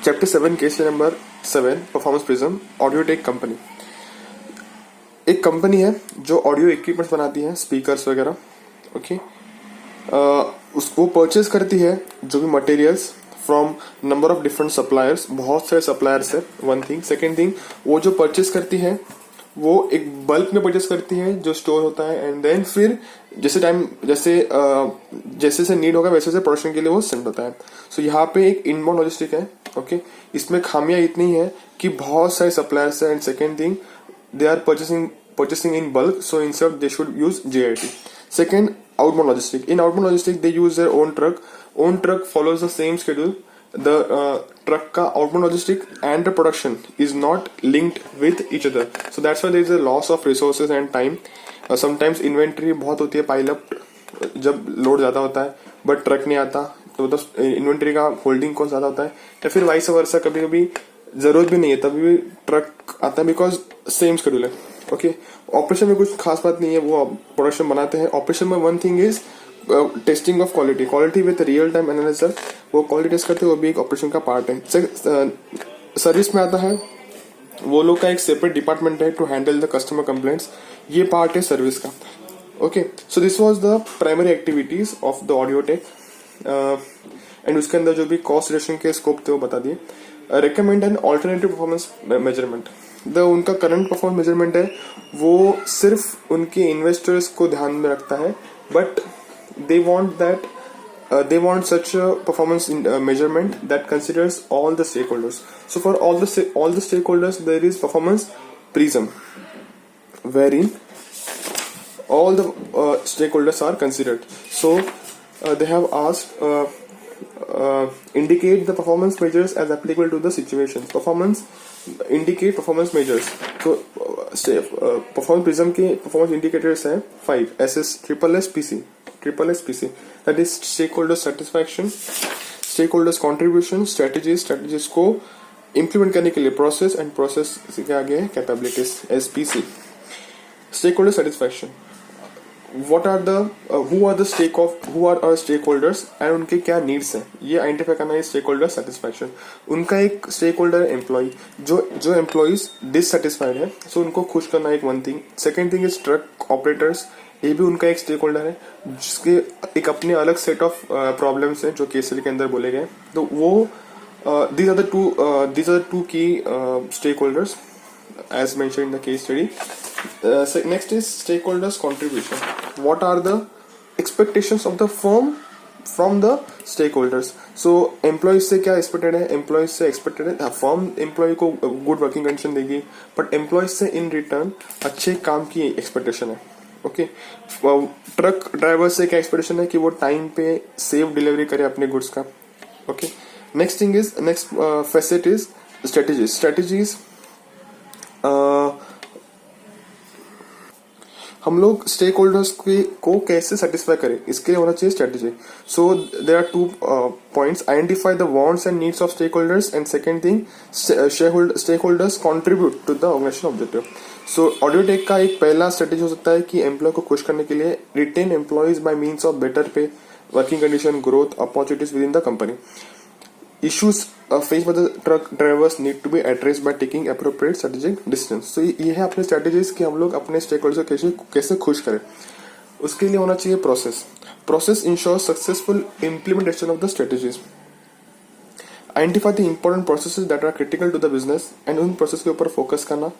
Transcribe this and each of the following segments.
Chapter 7 case number 7 performance prism Audiotech company. एक company है जो ऑडियो इक्विपमेंट्स बनाती है, स्पीकर्स वगैरह। ओके, उसको परचेज करती है जो भी materials from number of different suppliers, बहुत सारे सप्लायर्स है, वन थिंग। सेकेंड थिंग, वो जो परचेज करती है वो एक बल्क में परचेज करती है जो स्टोर होता है, एंड देन फिर जैसे से नीड होगा वैसे से प्रोडक्शन के लिए वो सेंड होता है। सो यहाँ पे एक इनबाउंड लॉजिस्टिक है। ओके, इसमें खामियां इतनी है कि बहुत सारे सप्लायर्स है, and second thing they are purchasing in bulk, so instead they should use JIT. Second, outbound logistic. In outbound logistic they use their own truck follows the same schedule. The truck का outbound logistic and the production is not linked with each other, so that's why there is a loss of resources and time. Sometimes inventory बहुत होती है pile up जब load ज्यादा होता है, but truck नहीं आता तो इन्वेंट्री का होल्डिंग कॉस्ट ज्यादा होता है, या फिर वाइस वर्सा कभी कभी जरूरत भी नहीं है तभी भी ट्रक आता है, बिकॉज सेम शेड्यूल है। ओके, ऑपरेशन में कुछ खास बात नहीं है, वो प्रोडक्शन बनाते हैं। ऑपरेशन में one thing is testing of quality with real time analysis, वो क्वालिटी टेस्ट करते हैं, वो भी एक ऑपरेशन का पार्ट है। सर्विस में आता है, वो लोग का एक सेपरेट डिपार्टमेंट है to handle the customer complaints, ये पार्ट है सर्विस का। Okay, so this was the primary activities of the Audiotech, and उसके अंदर जो भी कॉस्ट रिडक्शन के स्कोप थे वो बता दिए। Recommend an alternative performance measurement. उनका करंट परफॉर्मेंस मेजरमेंट है वो सिर्फ उनके इन्वेस्टर्स को ध्यान में रखता है, but they want such performance measurement that considers all the stakeholders. So for all the stakeholders there is performance prism wherein all the stakeholders are considered. So they have asked indicate the performance measures as applicable to the situations. Indicate performance measures. So performance prism के performance indicators हैं 5 SS SSPC, that is stakeholder satisfaction, stakeholders contribution, strategies को implement करने के लिए process, and process के आगे है capabilities SPC. Stakeholder satisfaction, what are the who are our stakeholders and उनके क्या needs हैं, ये आइडेंटिफाई करना है stakeholder satisfaction. उनका एक stakeholder एम्प्लॉय जो एम्प्लॉइज डिससेटिस्फाइड है, सो उनको खुश करना एक one thing. Second thing is truck operators, ये भी उनका एक स्टेक होल्डर है जिसके एक अपने अलग सेट ऑफ प्रॉब्लम्स हैं जो केस के अंदर बोले गए. तो वो these are the two key stakeholders as mentioned in the case study. Next is stakeholders contribution. What are the expectations of the firm from the stakeholders? So employees से क्या expected है? Employees से expected है firm employee को good working condition देगी, but employees से in return अच्छे काम की expectation है. ओके, ट्रक ड्राइवर से क्या एक्सपेक्टेशन है कि वो टाइम पे सेफ डिलीवरी करे अपने गुड्स का. Okay, next thing is facet is strategies. हम लोग स्टेक होल्डर्स को कैसे सेटिस्फाई करें, इसके लिए होना चाहिए strategy. So there are 2 points. Identify the wants and needs of stakeholders, and second thing stakeholders contribute to the organisation objective. So Audiotech का एक पहला स्ट्रेटेजी हो सकता है कि एम्प्लॉय को खुश करने के लिए retain employees by means of better pay, working condition, growth opportunities within the company. Issues faced by the truck drivers need to be addressed by taking appropriate strategic decisions. So ये है अपने strategies कि हम लोग अपने stakeholders को कैसे खुश करें. उसके लिए होना चाहिए process ensures successful implementation of the strategies. Identify the important processes that are critical to the business and उन process के ऊपर focus करना.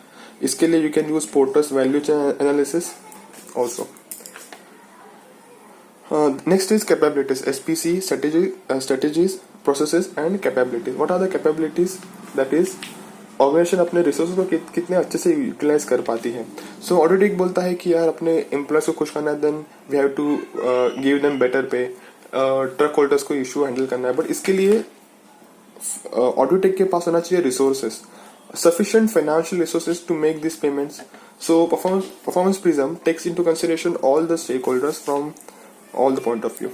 इसके लिए you can use Porter's value chain analysis also. Next is capabilities. SPC, strategies, processes and capabilities. What are the capabilities? That is organisation अपने resources को कितने अच्छे से यूटिलाइज कर पाती है. सो ऑडियोटेक बोलता है कि यार अपने एम्प्लॉयज को खुश करना है, then we have to give them better pay. Truck holders को इशू हैंडल करना है, बट इसके लिए ऑडियोटेक के पास होना चाहिए resources, sufficient financial resources to make these payments. So performance prism takes into consideration all the stakeholders from all the point of view.